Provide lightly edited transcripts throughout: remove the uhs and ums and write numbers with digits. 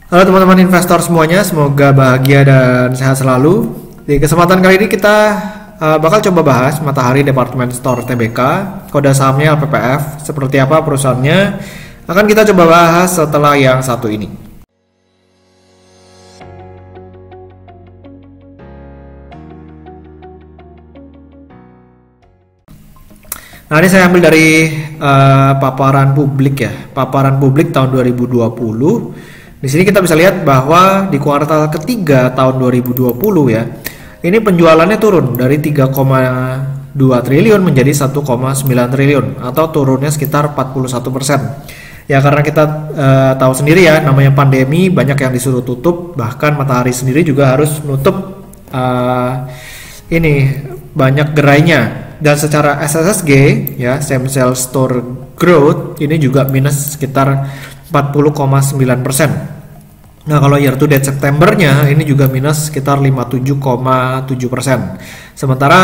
Halo teman-teman investor semuanya, semoga bahagia dan sehat selalu. Di kesempatan kali ini kita bakal coba bahas Matahari Department Store Tbk, kode sahamnya LPPF, seperti apa perusahaannya, akan kita coba bahas setelah yang satu ini. Nah, ini saya ambil dari paparan publik ya, paparan publik tahun 2020. Di sini kita bisa lihat bahwa di kuartal ketiga tahun 2020 ya, ini penjualannya turun dari 3,2 triliun menjadi 1,9 triliun atau turunnya sekitar 41%. Ya karena kita tahu sendiri ya, namanya pandemi, banyak yang disuruh tutup, bahkan Matahari sendiri juga harus nutup ini banyak gerainya. Dan secara SSSG ya, same sales store growth ini juga minus sekitar 40,9%. Nah kalau year to date Septembernya ini juga minus sekitar 57,7%. Sementara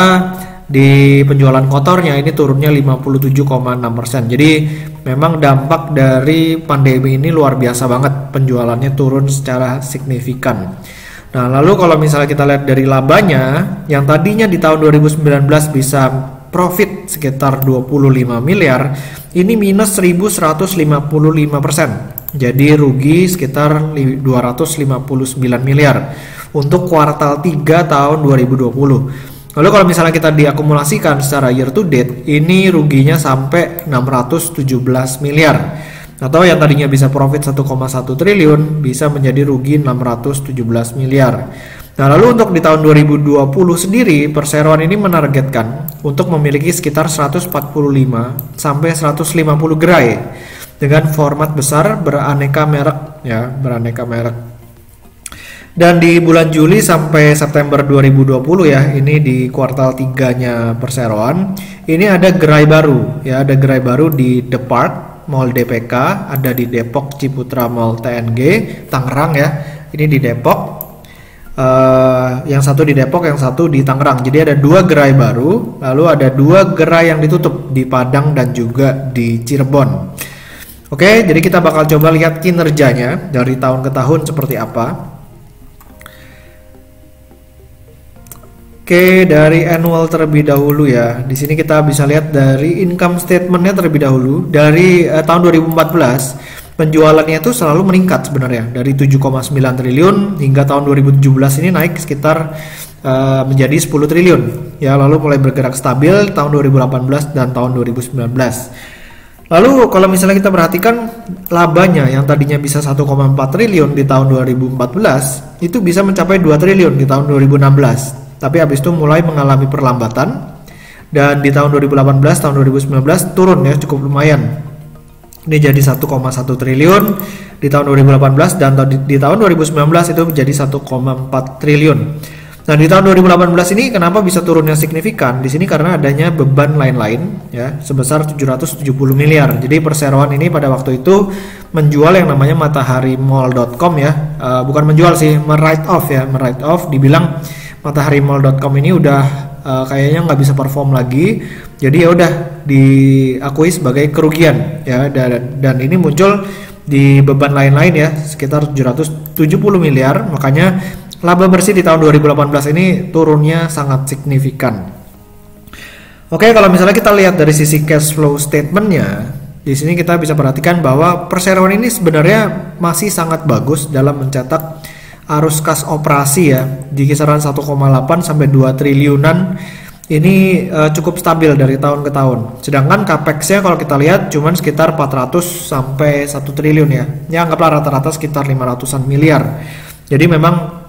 di penjualan kotornya ini turunnya 57,6%. Jadi memang dampak dari pandemi ini luar biasa banget, penjualannya turun secara signifikan. Nah lalu kalau misalnya kita lihat dari labanya, yang tadinya di tahun 2019 bisa profit sekitar 25 miliar, ini minus 1155%. Jadi rugi sekitar 259 miliar untuk kuartal 3 tahun 2020. Lalu kalau misalnya kita diakumulasikan secara year to date, ini ruginya sampai 617 miliar. Atau yang tadinya bisa profit 1,1 triliun bisa menjadi rugi 617 miliar. Nah lalu untuk di tahun 2020 sendiri, perseroan ini menargetkan untuk memiliki sekitar 145 sampai 150 gerai dengan format besar beraneka merek ya, beraneka merek. Dan di bulan Juli sampai September 2020 ya, ini di kuartal 3-nya perseroan, ini ada gerai baru ya, ada gerai baru di The Park Mall DPK, ada di Depok Ciputra Mall TNG Tangerang ya, ini di Depok, yang satu di Depok, yang satu di Tangerang. Jadi ada 2 gerai baru, lalu ada 2 gerai yang ditutup di Padang dan juga di Cirebon. Oke, jadi kita bakal coba lihat kinerjanya dari tahun ke tahun seperti apa. Oke, dari annual terlebih dahulu ya. Di sini kita bisa lihat dari income statementnya terlebih dahulu. Dari tahun 2014 penjualannya itu selalu meningkat sebenarnya dari 7,9 triliun hingga tahun 2017 ini naik sekitar menjadi 10 triliun. Ya, lalu mulai bergerak stabil tahun 2018 dan tahun 2019. Lalu kalau misalnya kita perhatikan labanya yang tadinya bisa 1,4 triliun di tahun 2014 itu bisa mencapai 2 triliun di tahun 2016. Tapi habis itu mulai mengalami perlambatan dan di tahun 2018 tahun 2019 turun ya, cukup lumayan. Ini jadi 1,1 triliun di tahun 2018 dan di tahun 2019 itu menjadi 1,4 triliun. Nah, di tahun 2018 ini kenapa bisa turunnya signifikan? Di sini karena adanya beban lain-lain ya sebesar 770 miliar. Jadi perseroan ini pada waktu itu menjual yang namanya mataharimall.com ya. Bukan menjual sih, write off, dibilang mataharimall.com ini udah kayaknya nggak bisa perform lagi, jadi ya udah diakui sebagai kerugian ya, dan ini muncul di beban lain-lain ya sekitar 770 miliar, makanya laba bersih di tahun 2018 ini turunnya sangat signifikan. Oke, kalau misalnya kita lihat dari sisi cash flow statementnya, di sini kita bisa perhatikan bahwa perseroan ini sebenarnya masih sangat bagus dalam mencetak arus kas operasi ya di kisaran 1,8 sampai 2 triliunan. Ini cukup stabil dari tahun ke tahun. Sedangkan capex-nya kalau kita lihat cuman sekitar 400 sampai 1 triliun ya. Ya anggaplah rata-rata sekitar 500-an miliar. Jadi memang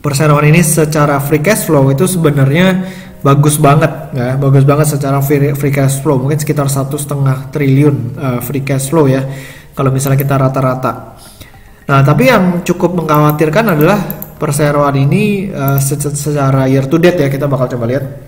perseroan ini secara free cash flow itu sebenarnya bagus banget ya, bagus banget secara free cash flow, mungkin sekitar 1,5 triliun free cash flow ya kalau misalnya kita rata-rata. Nah, tapi yang cukup mengkhawatirkan adalah perseroan ini secara year to date ya, kita bakal coba lihat.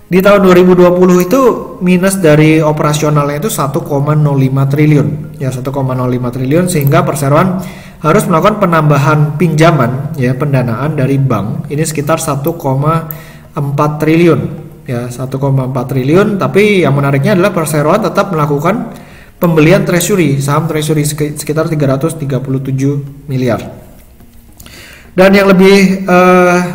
Di tahun 2020 itu minus dari operasionalnya itu 1,05 triliun. Ya, 1,05 triliun sehingga perseroan harus melakukan penambahan pinjaman ya, pendanaan dari bank. Ini sekitar 1,4 triliun. Ya, 1,4 triliun, tapi yang menariknya adalah perseroan tetap melakukan pembelian treasury, saham treasury sekitar 337 miliar. Dan yang lebih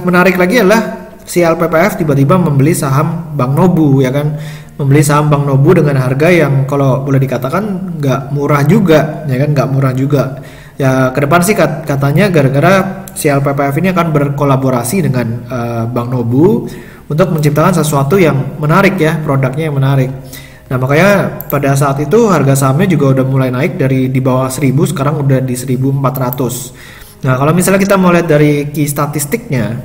menarik lagi adalah si LPPF tiba-tiba membeli saham Bank Nobu, ya kan, membeli saham Bank Nobu dengan harga yang kalau boleh dikatakan nggak murah juga, ya kan, nggak murah juga. Ya ke depan sih katanya gara-gara si LPPF ini akan berkolaborasi dengan Bank Nobu untuk menciptakan sesuatu yang menarik ya, produknya yang menarik. Nah makanya pada saat itu harga sahamnya juga udah mulai naik dari di bawah 1000, sekarang udah di 1400. Nah kalau misalnya kita mau lihat dari key statistiknya,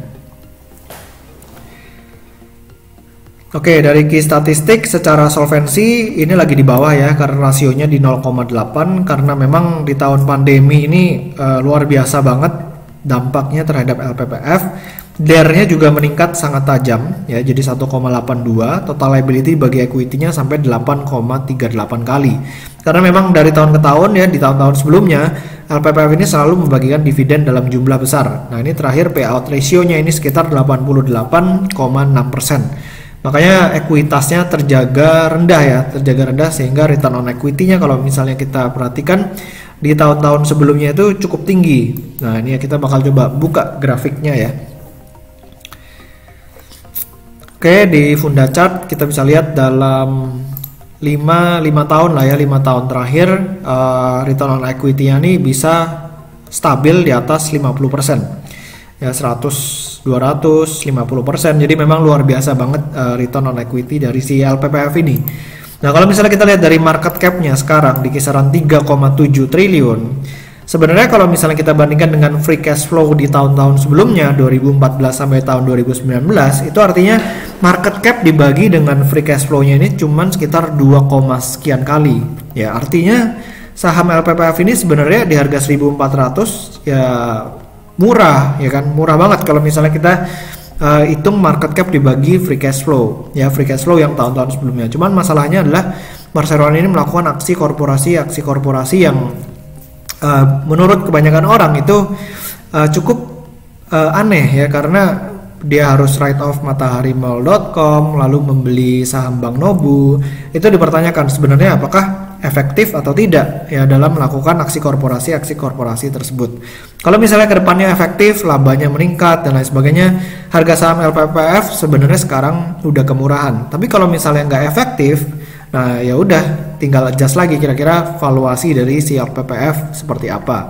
oke, dari key statistik secara solvensi ini lagi di bawah ya, karena rasionya di 0,8 karena memang di tahun pandemi ini luar biasa banget dampaknya terhadap LPPF. DER-nya juga meningkat sangat tajam ya, jadi 1,82, total liability bagi equity-nya sampai 8,38 kali. Karena memang dari tahun ke tahun ya, di tahun-tahun sebelumnya LPPF ini selalu membagikan dividen dalam jumlah besar. Nah, ini terakhir payout ratio-nya ini sekitar 88,6%. Makanya ekuitasnya terjaga rendah ya, terjaga rendah sehingga return on equity-nya kalau misalnya kita perhatikan di tahun-tahun sebelumnya itu cukup tinggi. Nah, ini ya kita bakal coba buka grafiknya ya. Oke, di Funda Chart kita bisa lihat dalam 5 tahun lah ya, 5 tahun terakhir return on equity-nya ini bisa stabil di atas 50%. Ya 100, 200, 50%. Jadi memang luar biasa banget return on equity dari si LPPF ini. Nah kalau misalnya kita lihat dari market cap-nya sekarang di kisaran 3,7 triliun. Sebenarnya kalau misalnya kita bandingkan dengan free cash flow di tahun-tahun sebelumnya 2014 sampai tahun 2019, itu artinya market cap dibagi dengan free cash flow-nya ini cuman sekitar 2, sekian kali. Ya artinya saham LPPF ini sebenarnya di harga 1.400 ya murah, ya kan, murah banget kalau misalnya kita hitung market cap dibagi free cash flow, ya free cash flow yang tahun-tahun sebelumnya. Cuman masalahnya adalah Perseroan ini melakukan aksi korporasi yang menurut kebanyakan orang itu cukup aneh ya, karena dia harus write off mataharimall.com lalu membeli saham Bank Nobu. Itu dipertanyakan sebenarnya apakah efektif atau tidak ya dalam melakukan aksi korporasi tersebut. Kalau misalnya kedepannya efektif, labanya meningkat dan lain sebagainya, harga saham LPPF sebenarnya sekarang udah kemurahan. Tapi kalau misalnya nggak efektif, nah ya udah tinggal adjust lagi kira-kira valuasi dari si LPPF seperti apa.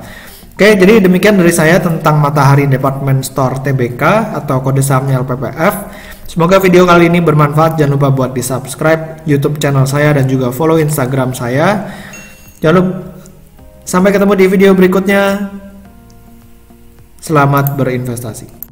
Oke, jadi demikian dari saya tentang Matahari Department Store Tbk atau kode sahamnya LPPF. Semoga video kali ini bermanfaat. Jangan lupa buat di subscribe YouTube channel saya dan juga follow Instagram saya. Jangan lupa, sampai ketemu di video berikutnya. Selamat berinvestasi.